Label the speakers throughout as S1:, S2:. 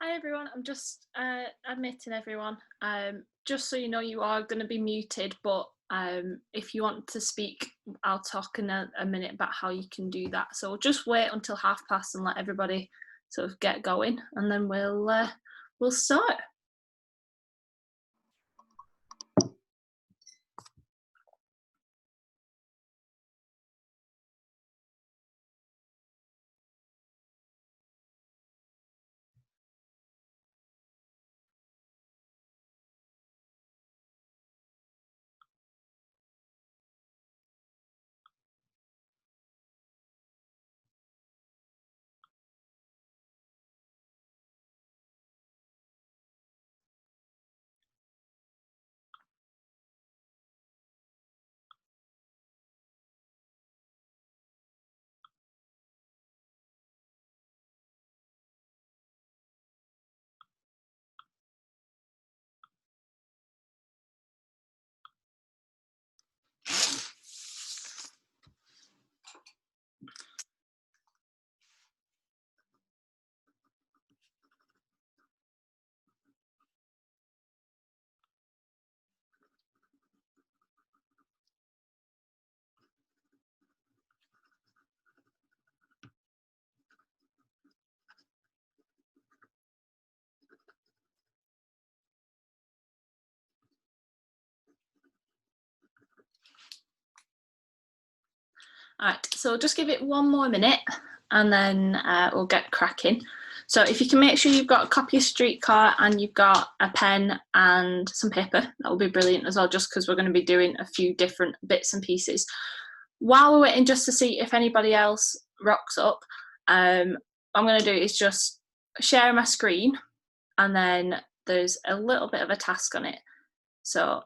S1: Hi everyone, I'm just admitting everyone. Just so you know, you are going to be muted, but if you want to speak, I'll talk in a minute about how you can do that. So just wait until past and let everybody sort of get going, and then we'll start. All right, so just give it one more minute and then we'll get cracking. So if you can make sure you've got a copy of Streetcar and you've got a pen and some paper, that will be brilliant as well, just because we're going to be doing a few different bits and pieces. While we're waiting just to see if anybody else rocks up, what I'm going to do is just share my screen, and then there's a little bit of a task on it. So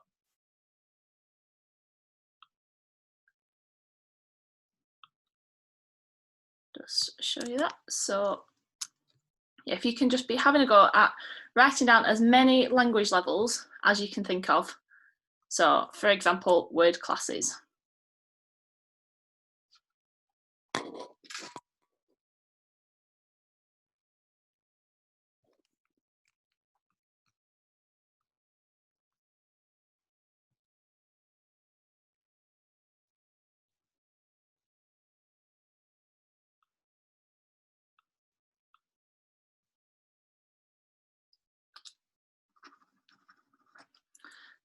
S1: just show you that. So yeah, if you can just be having a go at writing down as many language levels as you can think of. So for example, word classes.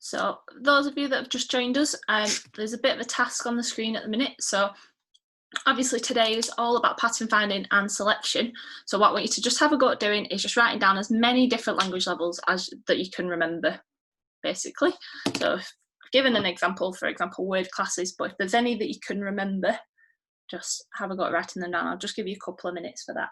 S1: So those of you that have just joined us, there's a bit of a task on the screen at the minute. So obviously today is all about pattern finding and selection. So what I want you to just have a go at doing is just writing down as many different language levels as that you can remember, basically. So I've given an example, for example, word classes, but if there's any that you can remember, just have a go at writing them down. I'll just give you a couple of minutes for that.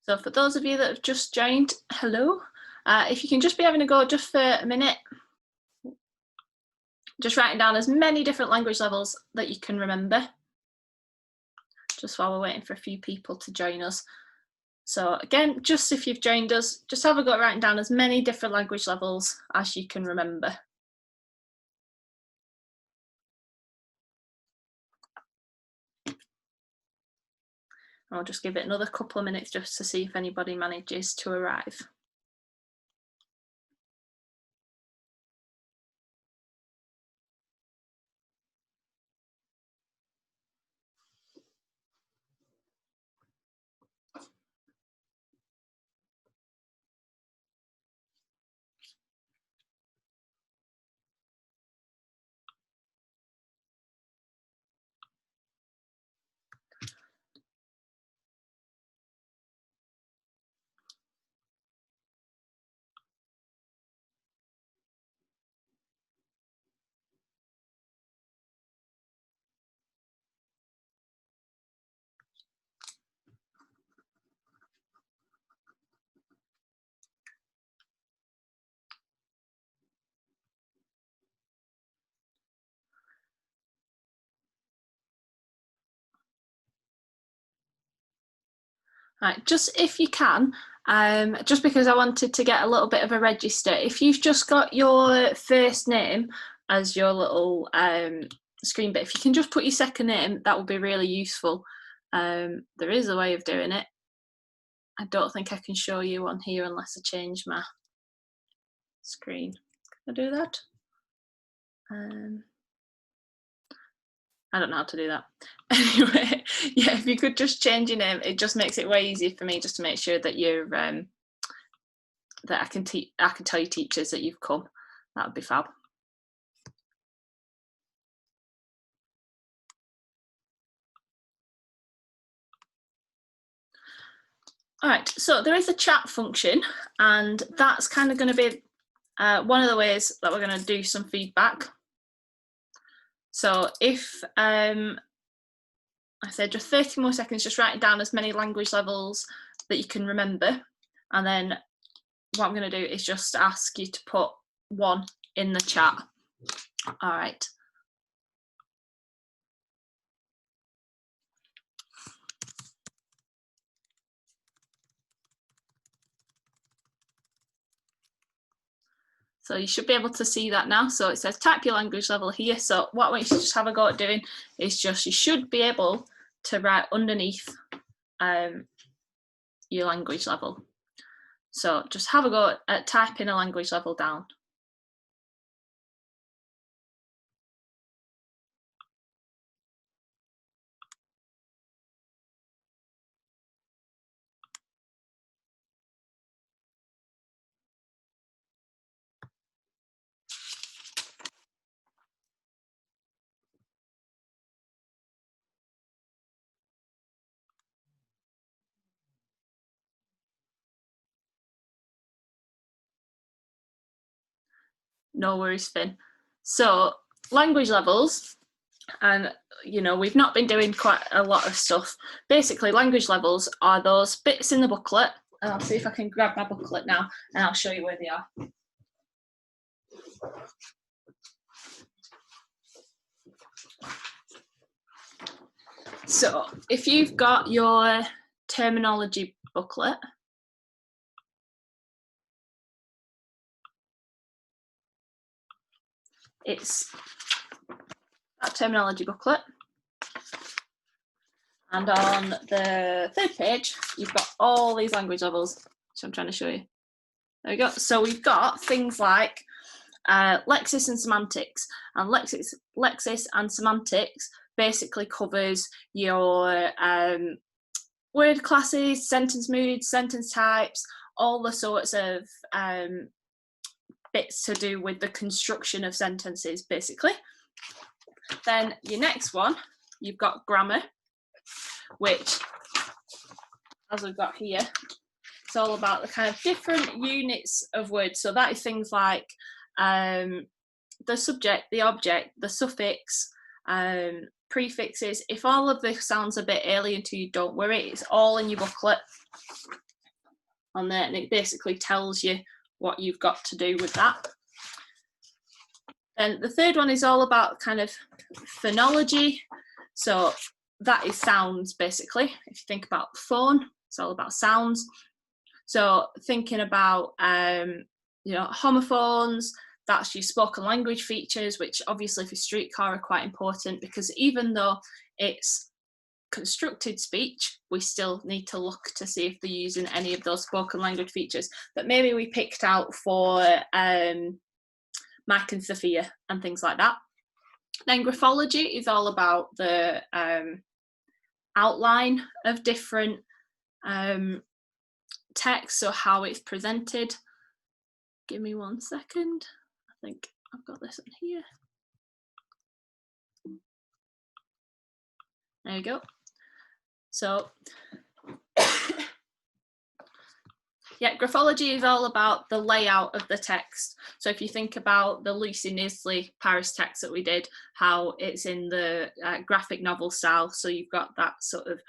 S1: So for those of you that have just joined, hello. If you can just be having a go just for a minute, just writing down as many different language levels that you can remember, just while we're waiting for a few people to join us. So again, just if you've joined us, just have a go at writing down as many different language levels as you can remember. I'll just give it another couple of minutes just to see if anybody manages to arrive. Right, just if you can, just because I wanted to get a little bit of a register, if you've just got your first name as your little screen bit, if you can just put your second name, that would be really useful. There is a way of doing it. I don't think I can show you on here unless I change my screen. Can I do that? I don't know how to do that. Anyway, yeah, if you could just change your name, it just makes it way easier for me just to make sure that you're that I can tell your teachers that you've come. That would be fab. All right, so there is a chat function, and that's kind of going to be one of the ways that we're going to do some feedback. So if I said just 30 more seconds, just write down as many language levels that you can remember, and then what I'm going to do is just ask you to put one in the chat. All right. So you should be able to see that now. So it says type your language level here. So what I want you to just have a go at doing is just, you should be able to write underneath your language level. So just have a go at typing a language level down. No worries, Finn. So language levels, and you know, we've not been doing quite a lot of stuff. Basically, language levels are those bits in the booklet, and I'll see if I can grab my booklet now and I'll show you where they are. So if you've got your terminology booklet, it's that terminology booklet, and on the third page you've got all these language levels, so I'm trying to show you. There we go. So we've got things like lexis and semantics, and lexis and semantics basically covers your word classes, sentence moods, sentence types, all the sorts of bits to do with the construction of sentences, basically. Then your next one, you've got grammar, which, as we've got here, it's all about the kind of different units of words. So that is things like the subject, the object, the suffix, prefixes. If all of this sounds a bit alien to you, don't worry, it's all in your booklet on there, and it basically tells you what you've got to do with that. And the third one is all about kind of phonology. So that is sounds, basically. If you think about phone, it's all about sounds. So thinking about you know, homophones, that's your spoken language features, which obviously for streetcar are quite important, because even though it's constructed speech, we still need to look to see if they're using any of those spoken language features that maybe we picked out for Mike and Sophia and things like that. Then graphology is all about the outline of different text, so how it's presented. Give me 1 second. I think I've got this in here. There you go. So yeah, graphology is all about the layout of the text. So if you think about the Lucy Nisley Paris text that we did, how it's in the graphic novel style, so you've got that sort of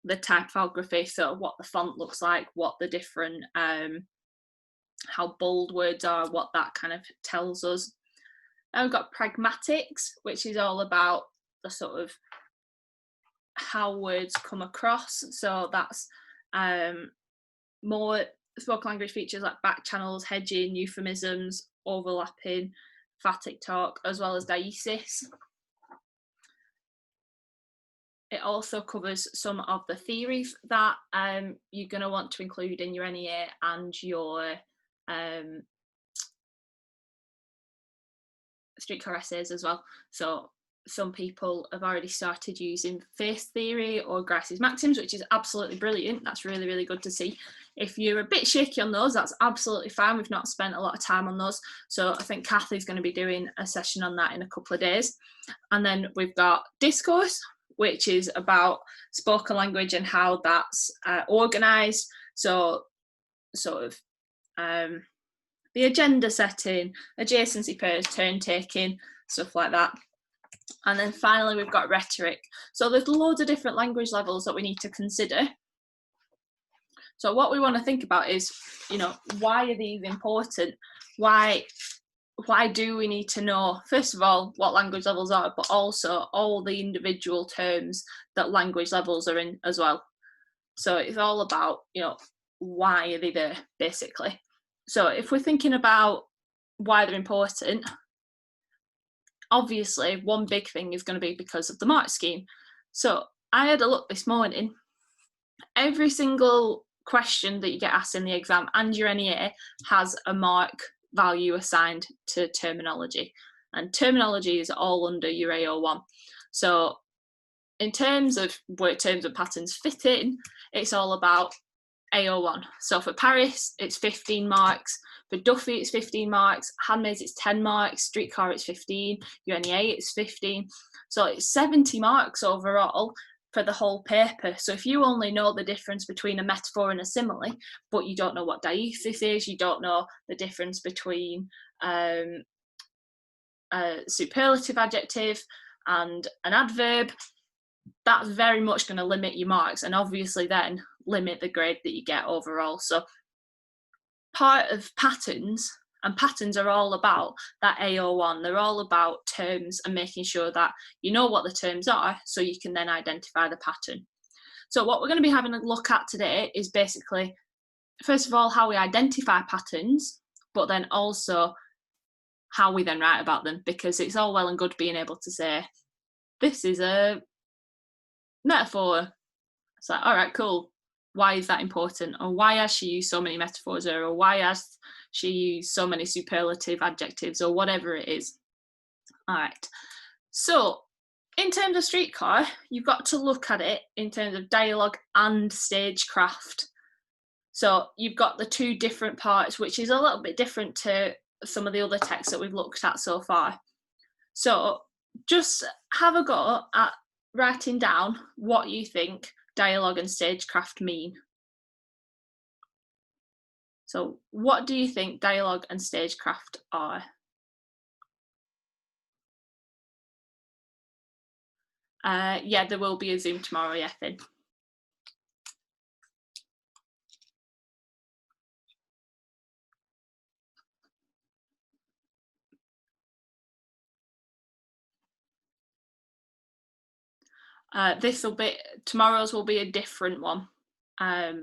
S1: the typography, so what the font looks like, what the different how bold words are, what that kind of tells us. And we've got pragmatics, which is all about the sort of how words come across. So that's more spoken language features like back channels, hedging, euphemisms, overlapping, phatic talk, as well as deesis. It also covers some of the theories that you're going to want to include in your NEA and your streetcar essays as well. So some people have already started using face theory or Grice's maxims, which is absolutely brilliant. That's really, really good to see. If you're a bit shaky on those, that's absolutely fine. We've not spent a lot of time on those. So I think Kathy's going to be doing a session on that in a couple of days. And then we've got discourse, which is about spoken language and how that's organised. So sort of the agenda setting, adjacency pairs, turn taking, stuff like that. And then finally, we've got rhetoric. So there's loads of different language levels that we need to consider. So what we want to think about is, you know, why are these important? Why do we need to know, first of all, what language levels are, but also all the individual terms that language levels are in as well. So it's all about, you know, why are they there, basically. So if we're thinking about why they're important, obviously one big thing is going to be because of the mark scheme. So I had a look this morning. Every single question that you get asked in the exam and your NEA has a mark value assigned to terminology, and terminology is all under your AO1. So in terms of where terms and patterns fit in, it's all about AO1. So for Paris, it's 15 marks. For Duffy, it's 15 marks. Handmaids, it's 10 marks. Streetcar, it's 15. UNEA, it's 15. So it's 70 marks overall for the whole paper. So if you only know the difference between a metaphor and a simile, but you don't know what deesis is, you don't know the difference between a superlative adjective and an adverb, that's very much going to limit your marks and obviously then limit the grade that you get overall. So part of patterns, and patterns are all about that AO1, they're all about terms and making sure that you know what the terms are so you can then identify the pattern. So what we're going to be having a look at today is basically, first of all, how we identify patterns, but then also how we then write about them, because it's all well and good being able to say, this is a metaphor. It's like, all right, cool. Why is that important? Or why has she used so many metaphors there? Or why has she used so many superlative adjectives, or whatever it is? All right. So in terms of Streetcar, you've got to look at it in terms of dialogue and stagecraft. So you've got the two different parts, which is a little bit different to some of the other texts that we've looked at so far. So just have a go at writing down what you think dialogue and stagecraft mean. So what do you think dialogue and stagecraft are? Yeah, there will be a Zoom tomorrow, yeah, Finn. Tomorrow's will be a different one. I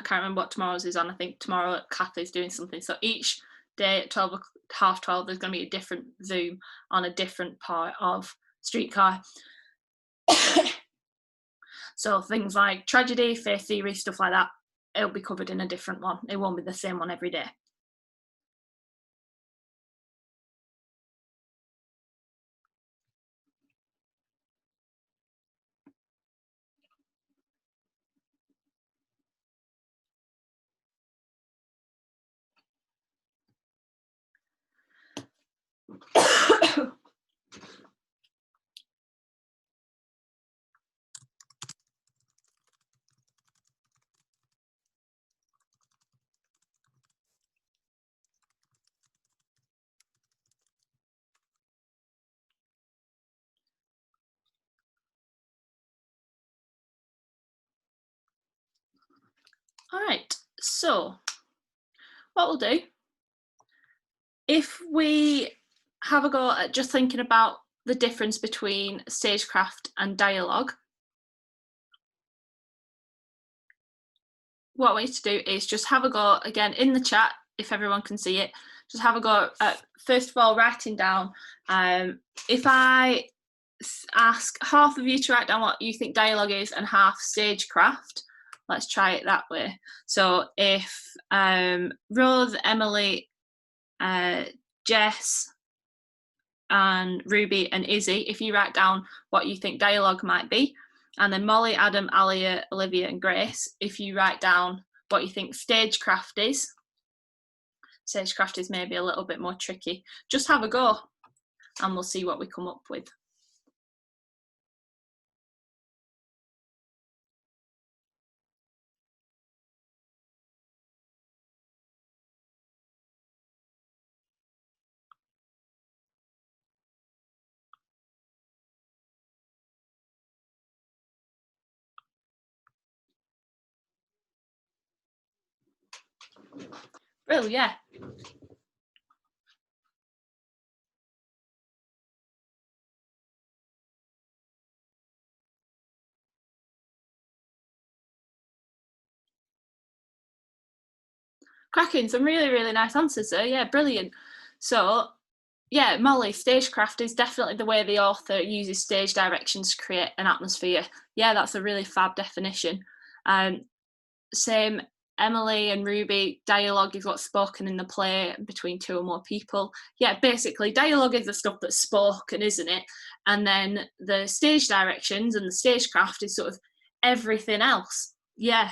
S1: can't remember what tomorrow's is on. I think tomorrow Kathy's doing something. So each day at 12:30, there's going to be a different Zoom on a different part of Streetcar. So things like tragedy, faith theory, stuff like that, it'll be covered in a different one. It won't be the same one every day. All right, so what we'll do, if we have a go at just thinking about the difference between stagecraft and dialogue, what I want you to do is just have a go again in the chat, if everyone can see it. Just have a go at, first of all, writing down. If I ask half of you to write down what you think dialogue is and half stagecraft, let's try it that way. So if Rose, Emily, Jess, and Ruby and Izzy, if you write down what you think dialogue might be, and then Molly, Adam, Alia, Olivia and Grace, if you write down what you think stagecraft is. Stagecraft is maybe a little bit more tricky. Just have a go and we'll see what we come up with. Well, yeah. Cracking, some really, really nice answers there. Yeah, brilliant. So, yeah, Molly, stagecraft is definitely the way the author uses stage directions to create an atmosphere. Yeah, that's a really fab definition. Same, Emily and Ruby, dialogue is what's spoken in the play between two or more people. Yeah, basically, dialogue is the stuff that's spoken, isn't it? And then the stage directions and the stagecraft is sort of everything else. Yeah,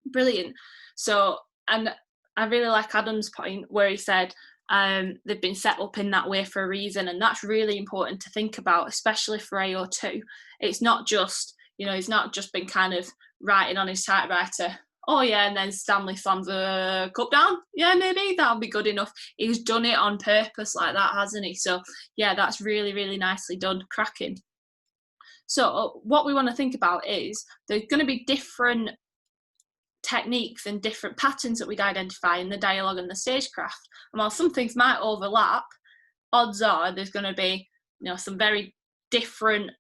S1: brilliant. So, and I really like Adam's point where he said they've been set up in that way for a reason, and that's really important to think about, especially for AO2. It's not just, you know, he's not just been kind of writing on his typewriter, oh yeah, and then Stanley slams a cup down, yeah, maybe that'll be good enough. He's done it on purpose like that, hasn't he? So yeah, that's really, really nicely done. Cracking. So what we want to think about is there's going to be different techniques and different patterns that we'd identify in the dialogue and the stagecraft. And while some things might overlap, odds are there's going to be, you know, some very different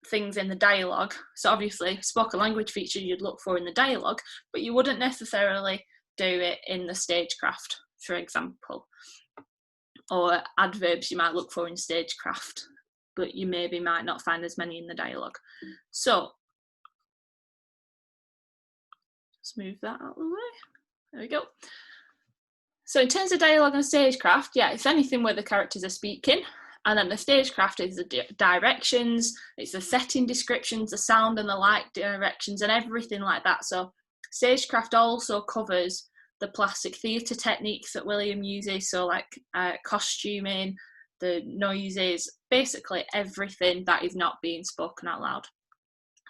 S1: things in the dialogue. So obviously spoken language features you'd look for in the dialogue, but you wouldn't necessarily do it in the stagecraft, for example. Or adverbs you might look for in stagecraft, but you maybe might not find as many in the dialogue. So let's move that out of the way. There we go. So in terms of dialogue and stagecraft, yeah, it's anything where the characters are speaking. And then the stagecraft is the directions, it's the setting descriptions, the sound and the light directions and everything like that. So stagecraft also covers the plastic theatre techniques that William uses. So like costuming, the noises, basically everything that is not being spoken out loud.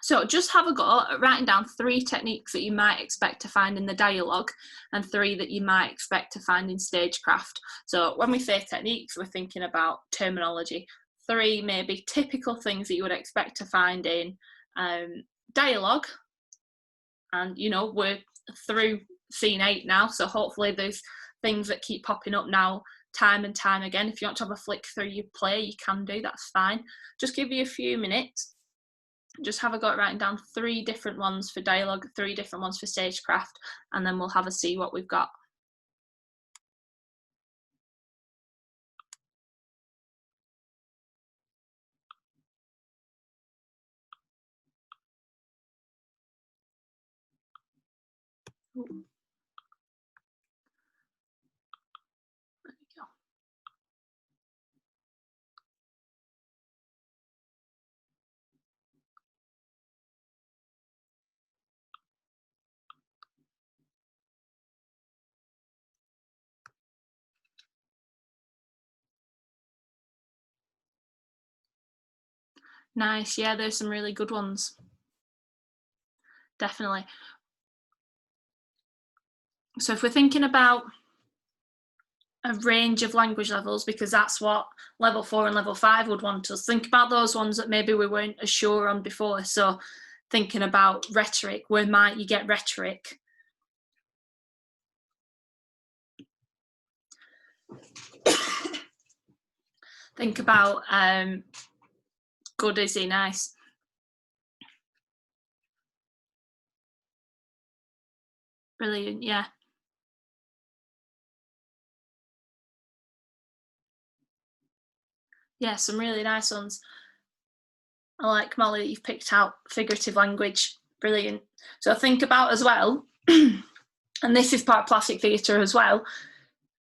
S1: So just have a go at writing down 3 techniques that you might expect to find in the dialogue and 3 that you might expect to find in stagecraft. So when we say techniques, we're thinking about terminology. 3 maybe typical things that you would expect to find in dialogue. And, you know, we're through scene 8 now, so hopefully there's things that keep popping up now time and time again. If you want to have a flick through your play, you can do, that's fine. Just give you a few minutes. Just have a go at writing down 3 different ones for dialogue, 3 different ones for stagecraft, and then we'll have a see what we've got. Ooh. There we go. Nice, yeah, there's some really good ones. Definitely. So if we're thinking about a range of language levels, because that's what level 4 and level 5 would want us, think about those ones that maybe we weren't as sure on before. So thinking about rhetoric, where might you get rhetoric? Think about good, is he, nice. Brilliant, yeah. Yeah, some really nice ones. I like, Molly, that you've picked out figurative language. Brilliant. So think about as well, and this is part of plastic theatre as well,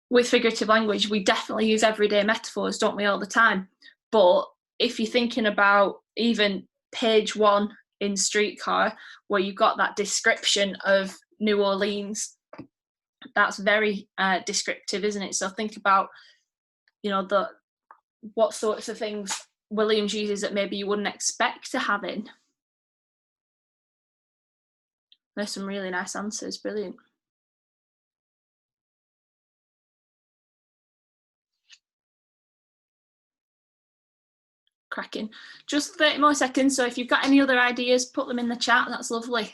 S1: with figurative language, we definitely use everyday metaphors, don't we, all the time? But if you're thinking about even page 1 in Streetcar, where you've got that description of New Orleans, that's very descriptive, isn't it? So think about, you know, what sorts of things Williams uses that maybe you wouldn't expect to have in. There's some really nice answers, brilliant. Cracking. Just 30 more seconds, so if you've got any other ideas, put them in the chat, that's lovely.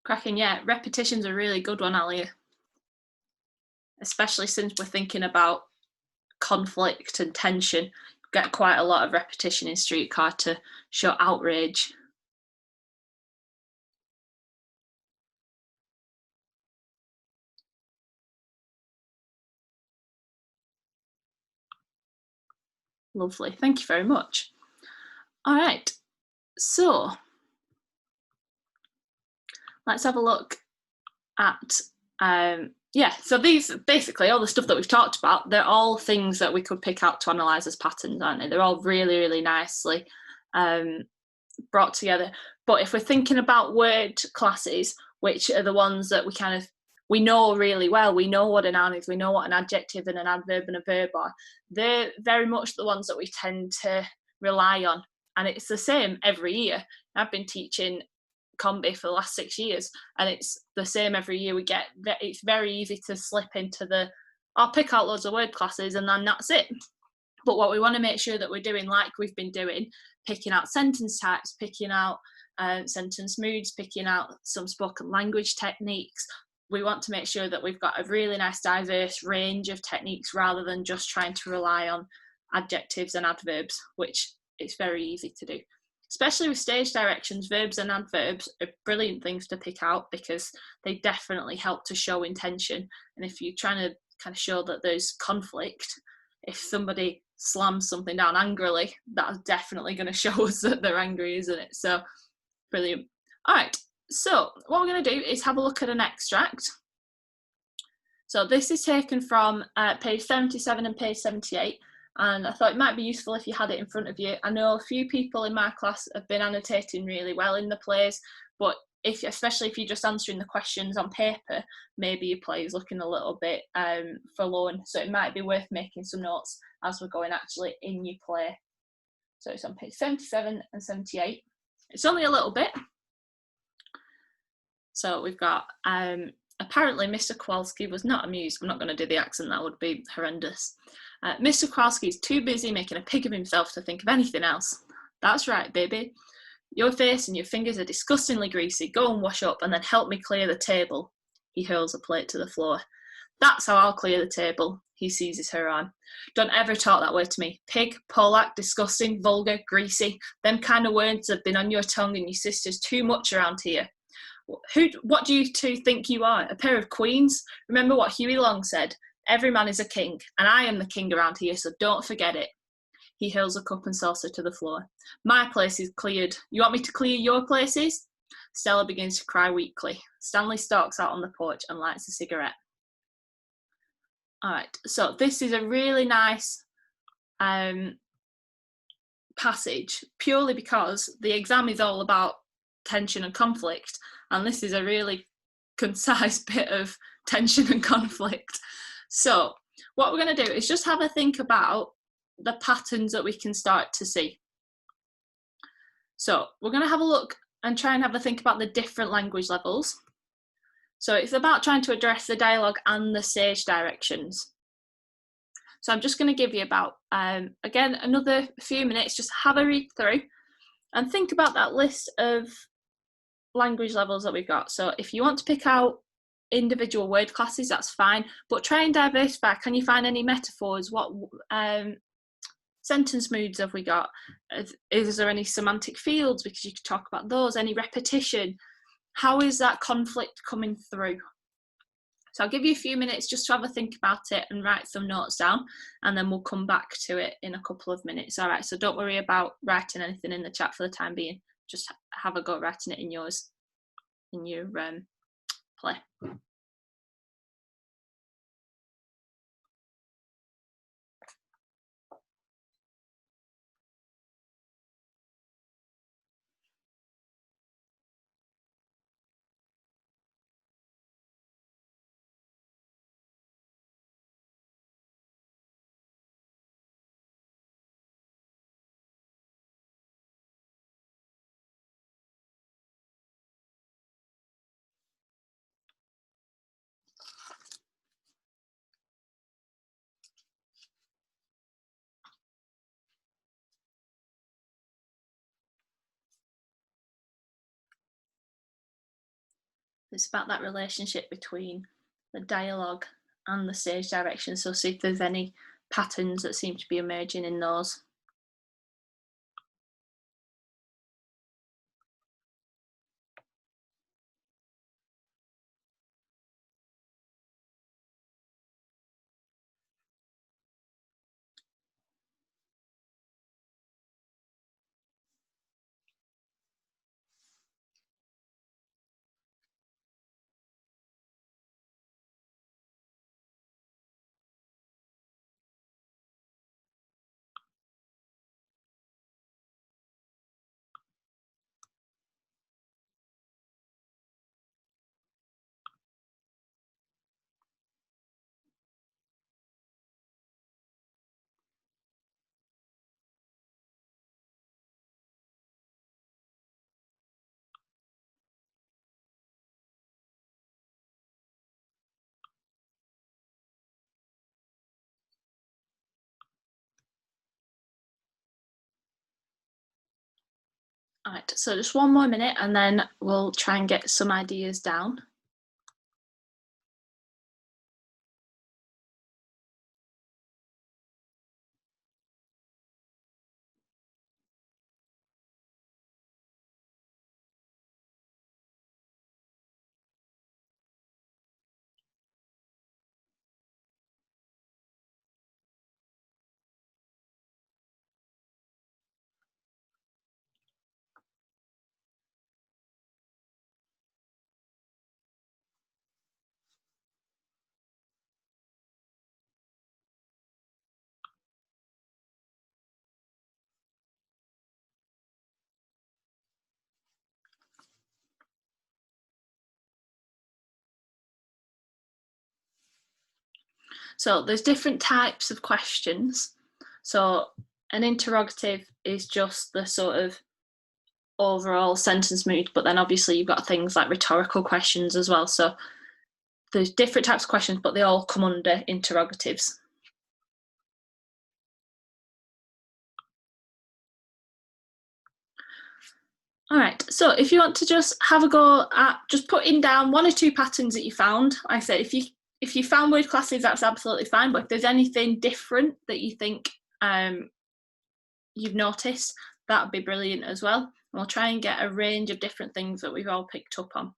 S1: Cracking, yeah. Repetition's a really good one, Alia. Especially since we're thinking about conflict and tension. You get quite a lot of repetition in Streetcar to show outrage. Lovely, thank you very much. All right, so let's have a look at yeah, so these basically all the stuff that we've talked about, they're all things that we could pick out to analyse as patterns, aren't they? They're all really, really nicely brought together. But if we're thinking about word classes, which are the ones that we know really well, we know what a noun is, we know what an adjective and an adverb and a verb are, they're very much the ones that we tend to rely on. And it's the same every year. I've been teaching Combi for the last 6 years, and it's the same every year. It's very easy to slip into I'll pick out loads of word classes and then that's it. But what we want to make sure that we're doing, like we've been doing, picking out sentence types, picking out sentence moods, picking out some spoken language techniques. We want to make sure that we've got a really nice diverse range of techniques rather than just trying to rely on adjectives and adverbs, which it's very easy to do. Especially with stage directions, verbs and adverbs are brilliant things to pick out because they definitely help to show intention. And if you're trying to kind of show that there's conflict, if somebody slams something down angrily, that's definitely going to show us that they're angry, isn't it? So, brilliant. All right, so what we're going to do is have a look at an extract. So this is taken from page 77 and page 78. And I thought it might be useful if you had it in front of you. I know a few people in my class have been annotating really well in the plays, but especially if you're just answering the questions on paper, maybe your play is looking a little bit forlorn. So it might be worth making some notes as we're going actually in your play. So it's on page 77 and 78. It's only a little bit. So we've got, apparently Mr. Kowalski was not amused. I'm not going to do the accent, that would be horrendous. Mr. Kowalski is too busy making a pig of himself to think of anything else. That's right, baby. Your face and your fingers are disgustingly greasy. Go and wash up and then help me clear the table. He hurls a plate to the floor. That's how I'll clear the table. He seizes her arm. Don't ever talk that way to me. Pig, Polak, disgusting, vulgar, greasy. Them kind of words have been on your tongue and your sisters too much around here. What do you two think you are? A pair of queens? Remember what Huey Long said? Every man is a king, and I am the king around here, so don't forget it. He hurls a cup and saucer to the floor. My place is cleared. You want me to clear your places? Stella begins to cry weakly. Stanley stalks out on the porch and lights a cigarette. All right, so this is a really nice passage, purely because the exam is all about tension and conflict, and this is a really concise bit of tension and conflict. So what we're going to do is just have a think about the patterns that we can start to see. So we're going to have a look and try and have a think about the different language levels. So it's about trying to address the dialogue and the stage directions. So I'm just going to give you about, again, another few minutes, just have a read through and think about that list of language levels that we've got. So if you want to pick out individual word classes, that's fine, but try and diversify. Can you find any metaphors? What sentence moods have we got? Is there any semantic fields? Because you could talk about those. Any repetition? How is that conflict coming through? So I'll give you a few minutes just to have a think about it and write some notes down, and then we'll come back to it in a couple of minutes. All right, so don't worry about writing anything in the chat for the time being. Just have a go writing it in your play. It's about that relationship between the dialogue and the stage direction. So see if there's any patterns that seem to be emerging in those. All right, so just one more minute and then we'll try and get some ideas down. So there's different types of questions. So an interrogative is just the sort of overall sentence mood, but then obviously you've got things like rhetorical questions as well. So there's different types of questions, but they all come under interrogatives. All right, so if you want to just have a go at just putting down one or two patterns that you found, like I said, if you found word classes, that's absolutely fine. But if there's anything different that you think you've noticed, that would be brilliant as well. And we'll try and get a range of different things that we've all picked up on.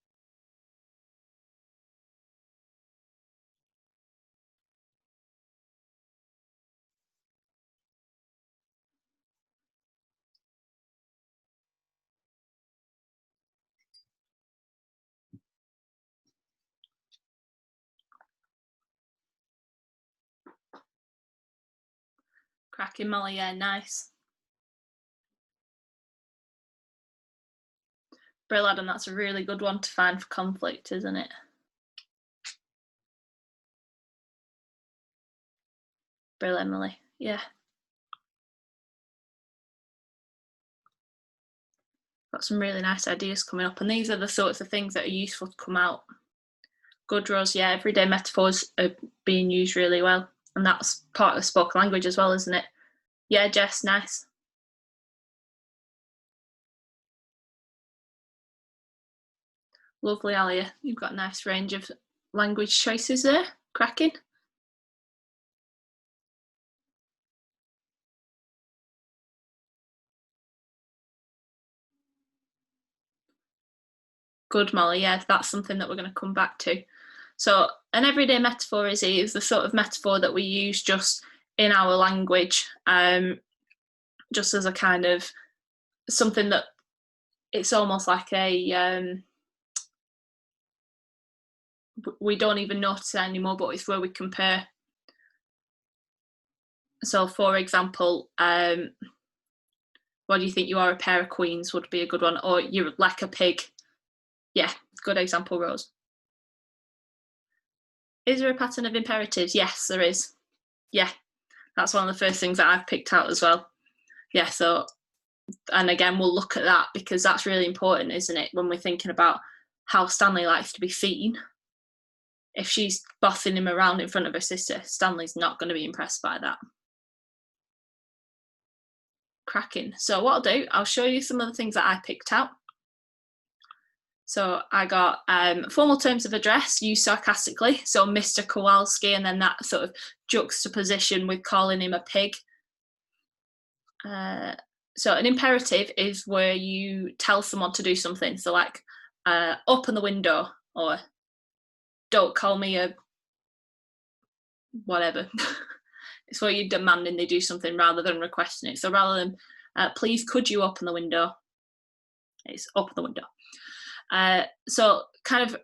S1: Cracking, Molly, yeah, nice. Brill, Adam, that's a really good one to find for conflict, isn't it? Brill, Emily, yeah. Got some really nice ideas coming up, and these are the sorts of things that are useful to come out. Good, Rose, yeah, everyday metaphors are being used really well, and that's part of spoken language as well, isn't it? Yeah, Jess, nice. Lovely, Alia. You've got a nice range of language choices there. Cracking. Good, Molly. Yeah, that's something that we're going to come back to. So an everyday metaphor is the sort of metaphor that we use just in our language, just as a kind of something that it's almost like a we don't even notice it anymore, but it's where we compare. So for example, what do you think you are, a pair of queens would be a good one, or you're like a pig. Yeah, good example, Rose. Is there a pattern of imperatives? Yes, there is. Yeah, that's one of the first things that I've picked out as well. Yeah, so, and again, we'll look at that because that's really important, isn't it, when we're thinking about how Stanley likes to be seen. If she's bossing him around in front of her sister, Stanley's not going to be impressed by that. Cracking. So what I'll do, I'll show you some of the things that I picked out. So I got formal terms of address used sarcastically, so Mr. Kowalski, and then that sort of juxtaposition with calling him a pig. So an imperative is where you tell someone to do something. So like, open the window, or don't call me a whatever. It's where you're demanding they do something rather than requesting it. So rather than, please, could you open the window? It's open the window. So kind of,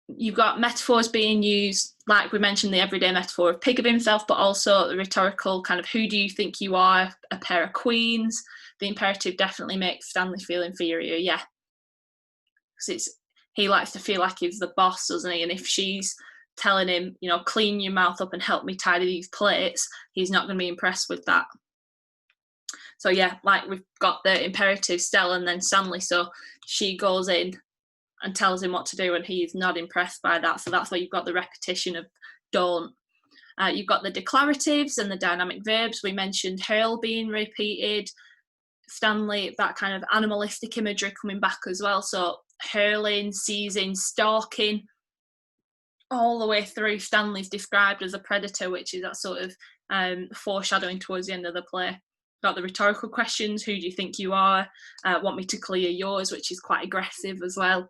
S1: you've got metaphors being used, like we mentioned, the everyday metaphor of pig of himself, but also the rhetorical kind of, who do you think you are, a pair of queens. The imperative definitely makes Stanley feel inferior, yeah. Because he likes to feel like he's the boss, doesn't he? And if she's telling him, you know, clean your mouth up and help me tidy these plates, he's not going to be impressed with that. So yeah, like we've got the imperative Stella and then Stanley, so she goes in and tells him what to do and he's not impressed by that. So that's where you've got the repetition of don't. You've got the declaratives and the dynamic verbs. We mentioned hurl being repeated. Stanley, that kind of animalistic imagery coming back as well. So hurling, seizing, stalking, all the way through. Stanley's described as a predator, which is that sort of foreshadowing towards the end of the play. Got the rhetorical questions, who do you think you are? Want me to clear yours, which is quite aggressive as well.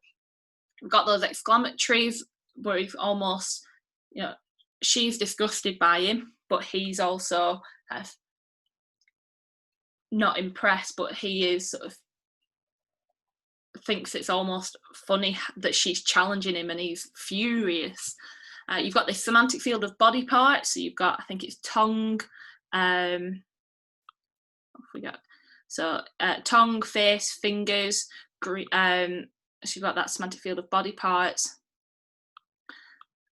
S1: We've got those exclamatories where he's almost, you know, she's disgusted by him, but he's also not impressed, but he is sort of thinks it's almost funny that she's challenging him and he's furious. You've got this semantic field of body parts. So you've got, I think it's tongue, tongue, face, fingers, so you've got that semantic field of body parts.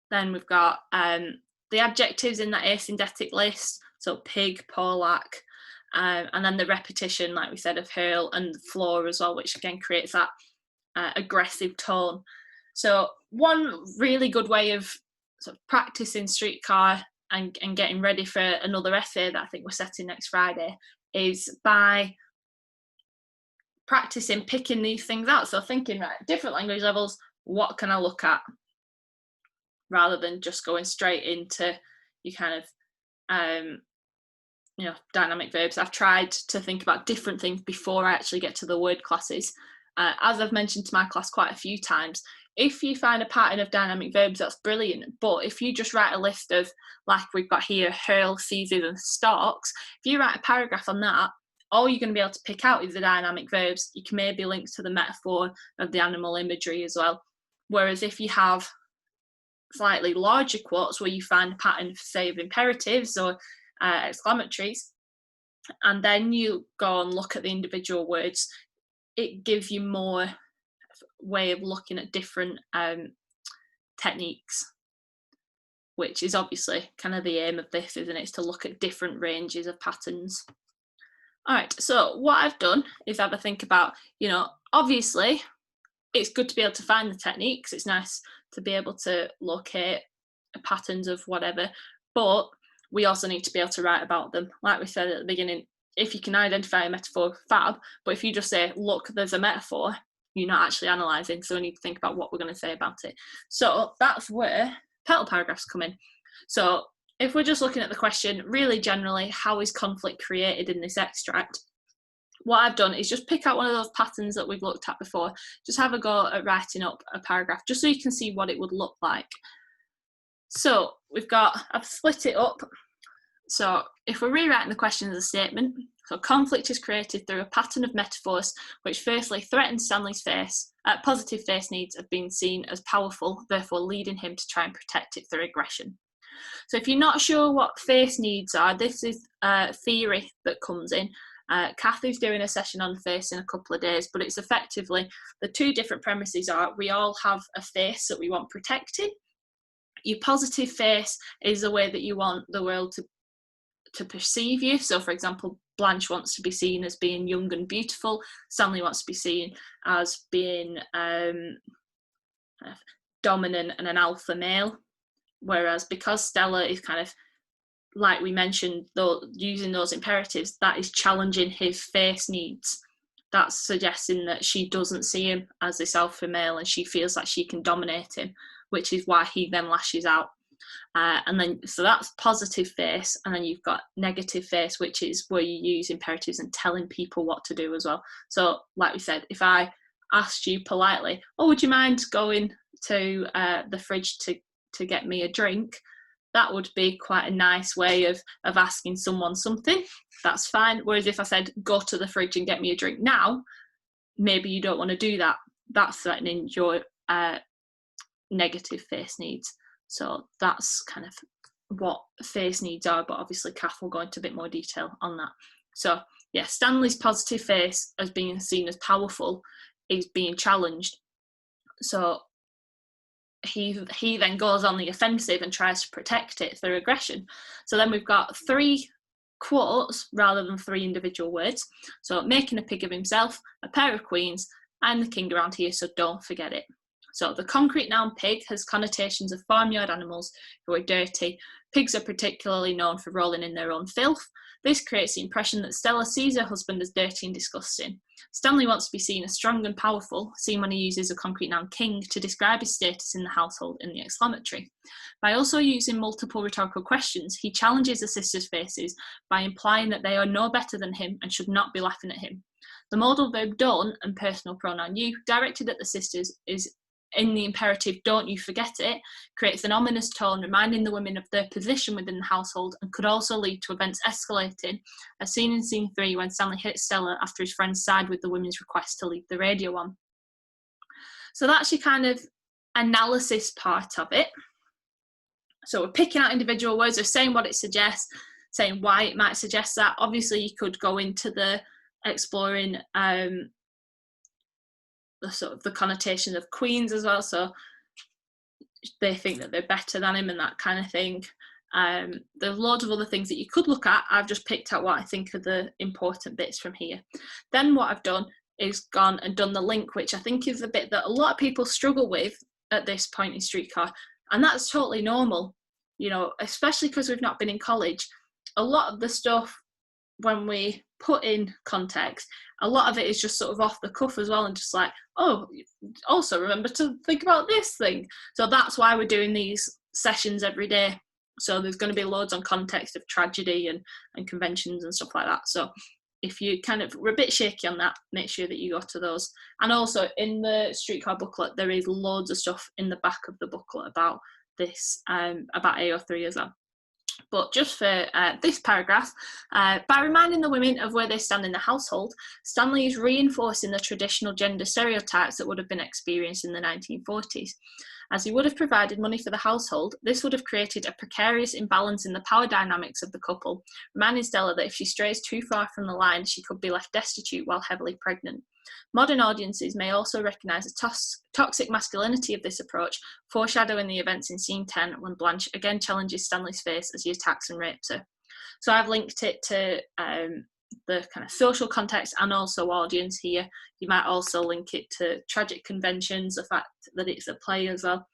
S1: Then we've got the adjectives in that asyndetic list, so pig, Polak, and then the repetition, like we said, of hurl and floor as well, which again creates that aggressive tone. So one really good way of sort of practicing streetcar and getting ready for another essay that I think we're setting next Friday is by practicing picking these things out. So thinking, right, different language levels, what can I look at? Rather than just going straight into your kind of, you know, dynamic verbs. I've tried to think about different things before I actually get to the word classes. As I've mentioned to my class quite a few times, if you find a pattern of dynamic verbs, that's brilliant. But if you just write a list of, like we've got here, hurl, seizes and stalks, if you write a paragraph on that, all you're going to be able to pick out is the dynamic verbs. You can maybe link to the metaphor of the animal imagery as well. Whereas if you have slightly larger quotes where you find a pattern, say, of imperatives or exclamatories, and then you go and look at the individual words, it gives you more way of looking at different techniques, which is obviously kind of the aim of this, isn't it? It's to look at different ranges of patterns. All right, so what I've done is have a think about, you know, obviously it's good to be able to find the techniques. It's nice to be able to locate patterns of whatever, but we also need to be able to write about them. Like we said at the beginning, if you can identify a metaphor, fab, but if you just say, look, there's a metaphor, you're not actually analysing, so we need to think about what we're going to say about it. So that's where PETAL paragraphs come in. So if we're just looking at the question, really generally, how is conflict created in this extract? What I've done is just pick out one of those patterns that we've looked at before, just have a go at writing up a paragraph, just so you can see what it would look like. So I've split it up. So if we're rewriting the question as a statement, so conflict is created through a pattern of metaphors which firstly threatens Stanley's positive face needs of being seen as powerful, therefore leading him to try and protect it through aggression. So if you're not sure what face needs are, this is a theory that comes in. Kathy's doing a session on face in a couple of days, but it's effectively, the two different premises are, we all have a face that we want protected. Your positive face is the way that you want the world to perceive you. So for example, Blanche wants to be seen as being young and beautiful. Stanley wants to be seen as being dominant and an alpha male. Whereas because Stella is kind of, like we mentioned, though, using those imperatives, that is challenging his face needs. That's suggesting that she doesn't see him as this alpha male and she feels like she can dominate him, which is why he then lashes out. So that's positive face, and then you've got negative face, which is where you use imperatives and telling people what to do as well. So like we said, if I asked you politely, oh, would you mind going to the fridge to get me a drink, that would be quite a nice way of asking someone something. That's fine. Whereas if I said, go to the fridge and get me a drink now, maybe you don't want to do that. That's threatening your negative face needs. So that's kind of what face needs are, but obviously Kath will go into a bit more detail on that. So yeah, Stanley's positive face as being seen as powerful is being challenged. So he then goes on the offensive and tries to protect it through aggression. So then we've got 3 quotes rather than 3 individual words. So making a pig of himself, a pair of queens, and the king around here, so don't forget it. So the concrete noun pig has connotations of farmyard animals who are dirty. Pigs are particularly known for rolling in their own filth. This creates the impression that Stella sees her husband as dirty and disgusting. Stanley wants to be seen as strong and powerful, seen when he uses the concrete noun king to describe his status in the household in the exclamatory. By also using multiple rhetorical questions, he challenges the sisters' faces by implying that they are no better than him and should not be laughing at him. The modal verb don't and personal pronoun you, directed at the sisters, is in the imperative don't you forget it, creates an ominous tone reminding the women of their position within the household, and could also lead to events escalating, as seen in scene 3 when Stanley hits Stella after his friends side with the women's request to leave the radio on. So that's your kind of analysis part of it. So we're picking out individual words, we're saying what it suggests, saying why it might suggest that. Obviously you could go into the exploring the sort of the connotation of queens as well, so they think that they're better than him and that kind of thing. There's loads of other things that you could look at. I've just picked out what I think are the important bits from here. Then what I've done is gone and done the link, which I think is the bit that a lot of people struggle with at this point in Streetcar, and that's totally normal, you know, especially because we've not been in college. A lot of the stuff, when we put in context, a lot of it is just sort of off the cuff as well, and just like, oh, also remember to think about this thing. So that's why we're doing these sessions every day. So there's going to be loads on context of tragedy and conventions and stuff like that. So if you kind of were a bit shaky on that, make sure that you go to those. And also in the Streetcar booklet, there is loads of stuff in the back of the booklet about this, about AO3 as well. But just for this paragraph, by reminding the women of where they stand in the household, Stanley is reinforcing the traditional gender stereotypes that would have been experienced in the 1940s. As he would have provided money for the household, this would have created a precarious imbalance in the power dynamics of the couple, reminding Stella that if she strays too far from the line, she could be left destitute while heavily pregnant. Modern audiences may also recognise the toxic masculinity of this approach, foreshadowing the events in scene 10 when Blanche again challenges Stanley's face as he attacks and rapes her. So I've linked it to the kind of social context and also audience here. You might also link it to tragic conventions, the fact that it's a play as well.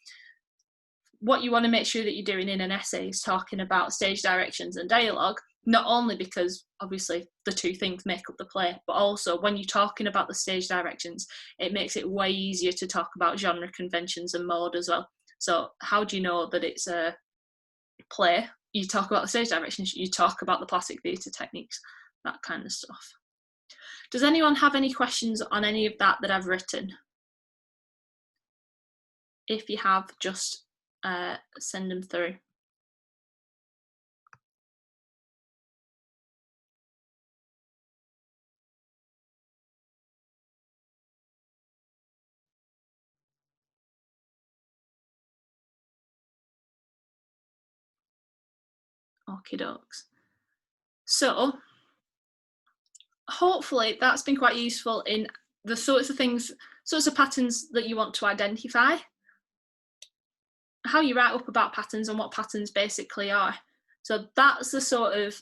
S1: What you want to make sure that you're doing in an essay is talking about stage directions and dialogue, not only because obviously the two things make up the play, but also when you're talking about the stage directions, it makes it way easier to talk about genre conventions and mode as well. So how do you know that it's a play? You talk about the stage directions, you talk about the plastic theatre techniques, that kind of stuff. Does anyone have any questions on any of that I've written? If you have, just send them through. Okie dokes. So hopefully that's been quite useful in the sorts of patterns that you want to identify, how you write up about patterns and what patterns basically are. So that's the sort of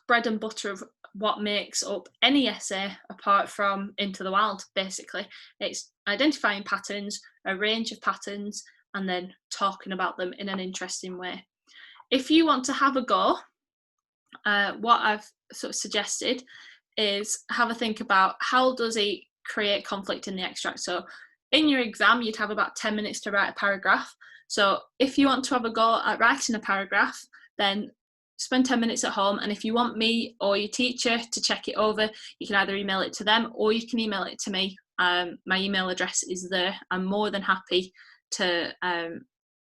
S1: bread and butter of what makes up any essay apart from Into the Wild, basically. It's identifying patterns, a range of patterns, and then talking about them in an interesting way. If you want to have a go, what I've sort of suggested is have a think about how does it create conflict in the extract. So in your exam, you'd have about 10 minutes to write a paragraph. So if you want to have a go at writing a paragraph, then spend 10 minutes at home. And if you want me or your teacher to check it over, you can either email it to them or you can email it to me. My email address is there. I'm more than happy to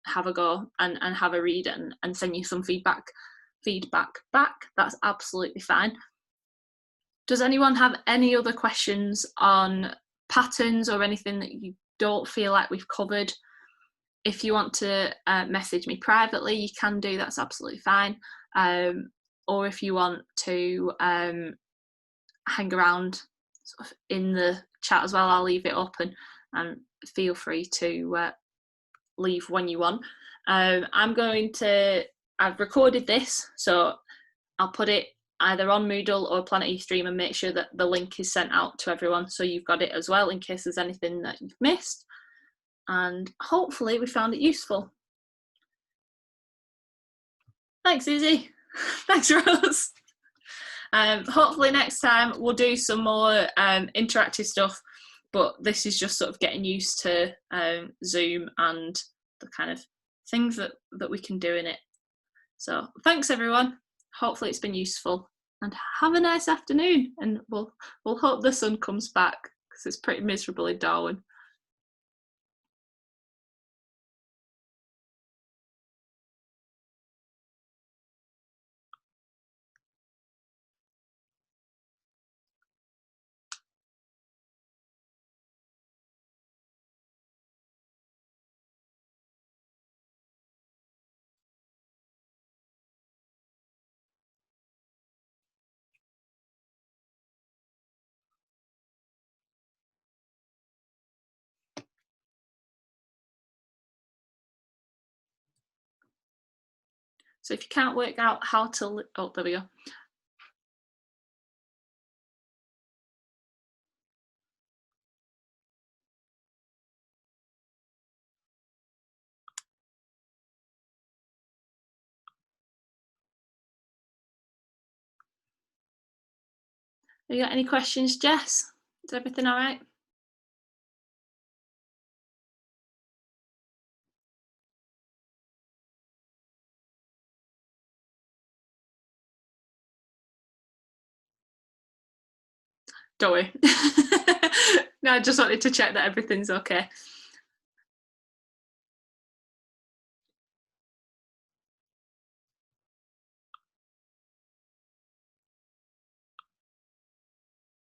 S1: have a go and have a read and send you some feedback back. That's absolutely fine. Does anyone have any other questions on patterns or anything that you don't feel like we've covered? If you want to message me privately, you can do, that's absolutely fine. Or if you want to hang around sort of in the chat as well, I'll leave it open and feel free to leave when you want. I've recorded this, so I'll put it either on Moodle or Planet eStream and make sure that the link is sent out to everyone so you've got it as well in case there's anything that you've missed. And hopefully we found it useful. Thanks, Izzy. Thanks, Rose. Hopefully next time we'll do some more interactive stuff, but this is just sort of getting used to Zoom and the kind of things that we can do in it. So thanks everyone. Hopefully it's been useful and have a nice afternoon, and we'll hope the sun comes back because it's pretty miserable in Darwin. So if you can't work out how to, oh, there we go. Have you got any questions, Jess? Is everything all right? Don't worry. No, I just wanted to check that everything's okay.